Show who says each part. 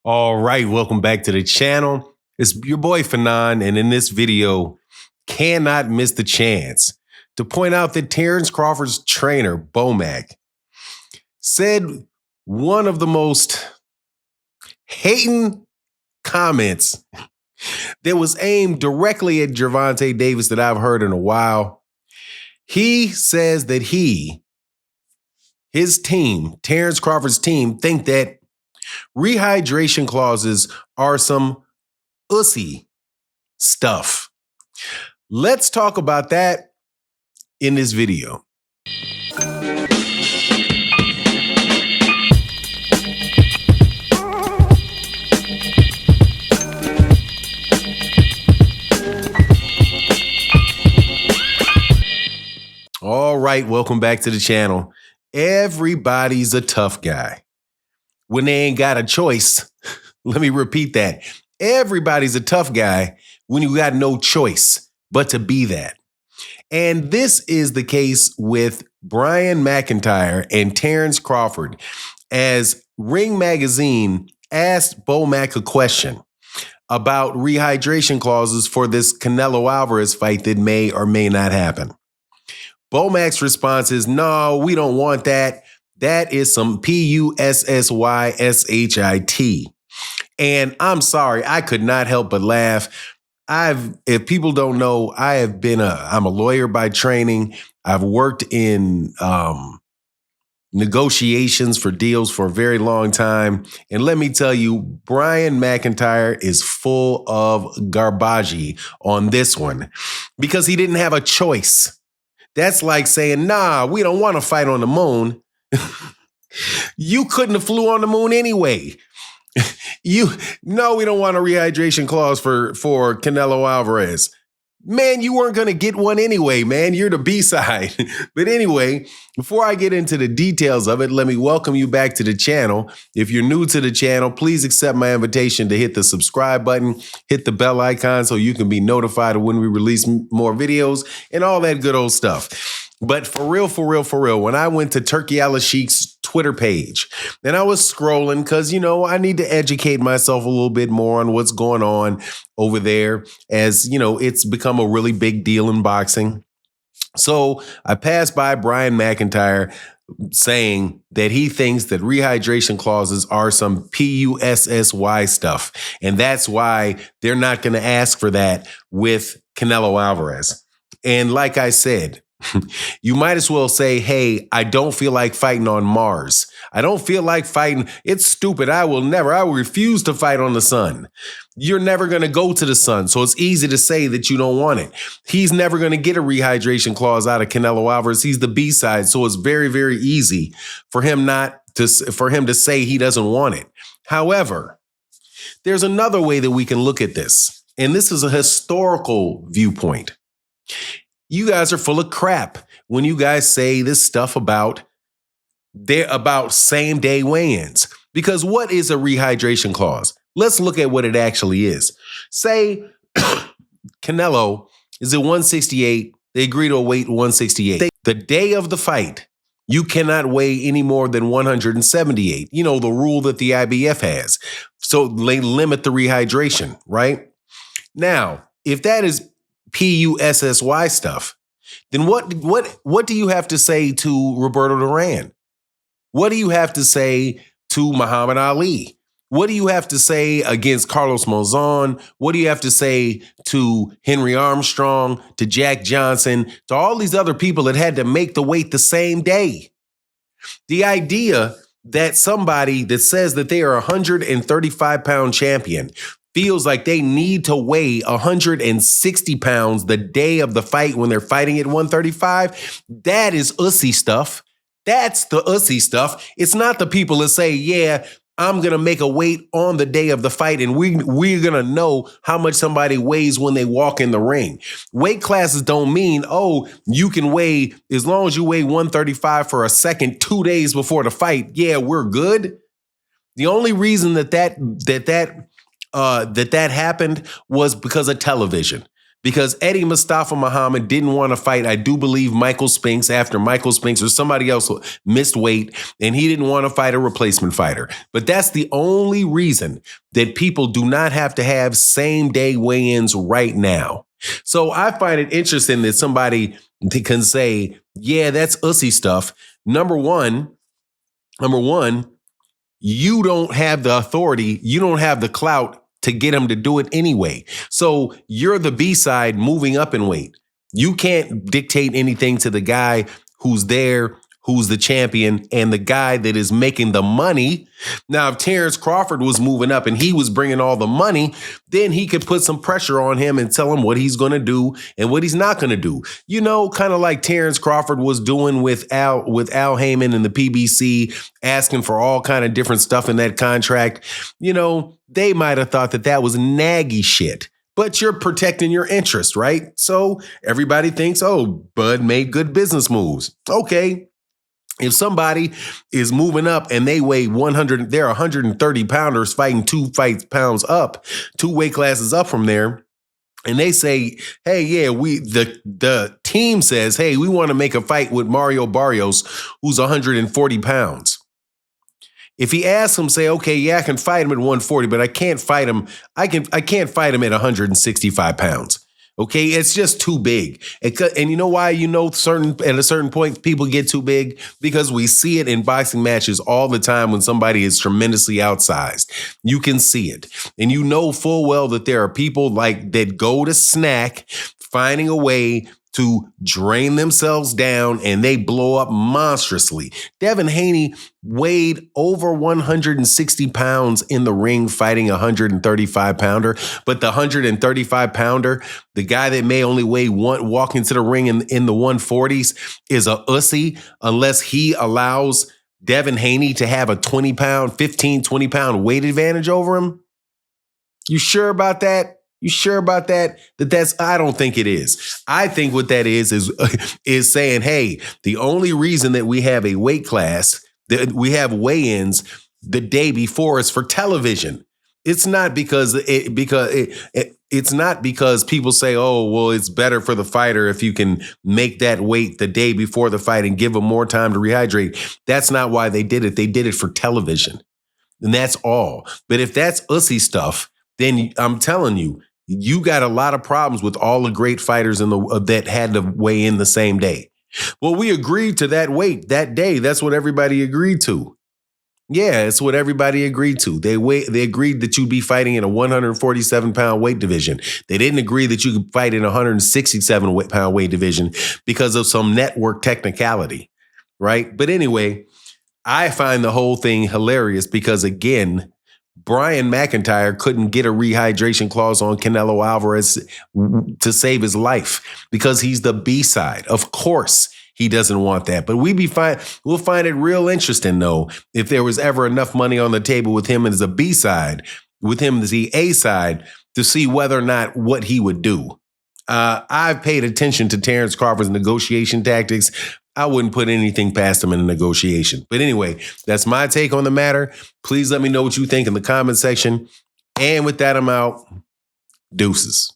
Speaker 1: All right, welcome back to the channel. It's your boy Fanon, and in this video, cannot miss the chance to point out that Terence Crawford's trainer, Bomac, said one of the most hating comments that was aimed directly at Gervonta Davis that I've heard in a while. He says that his team, Terence Crawford's team, think that rehydration clauses are some ussy stuff. Let's talk about that in this video. All right, welcome back to the channel. Everybody's a tough guy. When they ain't got a choice, let me repeat that. Everybody's a tough guy when you got no choice but to be that. And this is the case with Brian McIntyre and Terence Crawford, as Ring Magazine asked Bomac a question about rehydration clauses for this Canelo Alvarez fight that may or may not happen. Bomac's response is, no, we don't want that. That is some PUSSYSHIT. And I'm sorry, I could not help but laugh. If people don't know, I'm a lawyer by training. I've worked in negotiations for deals for a very long time. And let me tell you, Brian McIntyre is full of garbage on this one because he didn't have a choice. That's like saying, nah, we don't want to fight on the moon. You couldn't have flew on the moon anyway. We don't want a rehydration clause for Canelo Alvarez. Man, you weren't going to get one anyway, man. You're the B-side. But anyway, before I get into the details of it, let me welcome you back to the channel. If you're new to the channel, please accept my invitation to hit the subscribe button, hit the bell icon so you can be notified of when we release more videos and all that good old stuff. But for real, when I went to Turkey Al-Sheikh's Twitter page and I was scrolling because, I need to educate myself a little bit more on what's going on over there, as, it's become a really big deal in boxing. So I passed by Brian McIntyre saying that he thinks that rehydration clauses are some PUSSY stuff. And that's why they're not going to ask for that with Canelo Alvarez. And like I said, you might as well say, hey, I don't feel like fighting on Mars. I don't feel like fighting. It's stupid. I will refuse to fight on the sun. You're never going to go to the sun. So it's easy to say that you don't want it. He's never going to get a rehydration clause out of Canelo Alvarez. He's the B-side. So it's very, very easy for him to say he doesn't want it. However, there's another way that we can look at this. And this is a historical viewpoint. You guys are full of crap when you guys say this stuff about same day weigh-ins. Because what is a rehydration clause? Let's look at what it actually is. Say Canelo is at 168. They agree to a weight 168. The day of the fight, you cannot weigh any more than 178. The rule that the IBF has. So they limit the rehydration, right? Now, if that is PUSSY stuff, then what do you have to say to Roberto Duran? What do you have to say to Muhammad Ali? What do you have to say against Carlos Monzon? What do you have to say to Henry Armstrong, to Jack Johnson, to all these other people that had to make the weight the same day? The idea that somebody that says that they are a 135-pound champion feels like they need to weigh 160 pounds the day of the fight when they're fighting at 135, that is ussy stuff. That's the ussy stuff. It's not the people that say, yeah, I'm going to make a weight on the day of the fight and we're going to know how much somebody weighs when they walk in the ring. Weight classes don't mean, oh, you can weigh, as long as you weigh 135 for a second 2 days before the fight, yeah, we're good. The only reason that happened was because of television. because Eddie Mustafa Muhammad didn't want to fight, I do believe, Michael Spinks after Michael Spinks or somebody else missed weight, and he didn't want to fight a replacement fighter. But that's the only reason that people do not have to have same-day weigh-ins right now. So I find it interesting that somebody can say, yeah, that's ussy stuff. Number one, you don't have the authority, you don't have the clout to get him to do it anyway. So you're the B-side moving up in weight. You can't dictate anything to the guy who's there, who's the champion, and the guy that is making the money. Now, if Terence Crawford was moving up and he was bringing all the money, then he could put some pressure on him and tell him what he's going to do and what he's not going to do. You know, kind of like Terence Crawford was doing with Al Heyman and the PBC, asking for all kind of different stuff in that contract. You know, they might have thought that that was naggy shit. But you're protecting your interest, right? So everybody thinks, oh, Bud made good business moves. Okay. If somebody is moving up and they weigh 100, they're 130 pounders fighting 2 pounds up, 2 weight classes up from there. And they say, hey, yeah, the team says, hey, we want to make a fight with Mario Barrios, who's 140 pounds. If he asks him, say, okay, yeah, I can fight him at 140, but I can't fight him. I can't fight him at 165 pounds. Okay, it's just too big. And you know why at a certain point people get too big? Because we see it in boxing matches all the time when somebody is tremendously outsized. You can see it. And you know full well that there are people like that go to snack, finding a way to drain themselves down, and they blow up monstrously. Devin Haney weighed over 160 pounds in the ring fighting a 135-pounder, but the 135-pounder, the guy that may only weigh walk into the ring in the 140s, is a ussy unless he allows Devin Haney to have a 20-pound, 15, 20-pound weight advantage over him. You sure about that? You sure about that? I don't think it is. I think what that is saying, hey, the only reason that we have a weight class, that we have weigh-ins the day before is for television. It's not because it's not because people say, oh, well, it's better for the fighter if you can make that weight the day before the fight and give them more time to rehydrate. That's not why they did it. They did it for television. And that's all. But if that's ussy stuff, then I'm telling you, you got a lot of problems with all the great fighters that had to weigh in the same day. Well, we agreed to that weight that day. That's what everybody agreed to. Yeah, it's what everybody agreed to. They agreed that you'd be fighting in a 147-pound weight division. They didn't agree that you could fight in a 167-pound weight division because of some network technicality, right? But anyway, I find the whole thing hilarious because, again, Brian McIntyre couldn't get a rehydration clause on Canelo Alvarez to save his life because he's the B-side. Of course, he doesn't want that. But we'll find it real interesting, though, if there was ever enough money on the table with him as a B-side, with him as the A-side, to see whether or not what he would do. I've paid attention to Terence Crawford's negotiation tactics. I wouldn't put anything past him in a negotiation. But anyway, that's my take on the matter. Please let me know what you think in the comment section. And with that, I'm out. Deuces.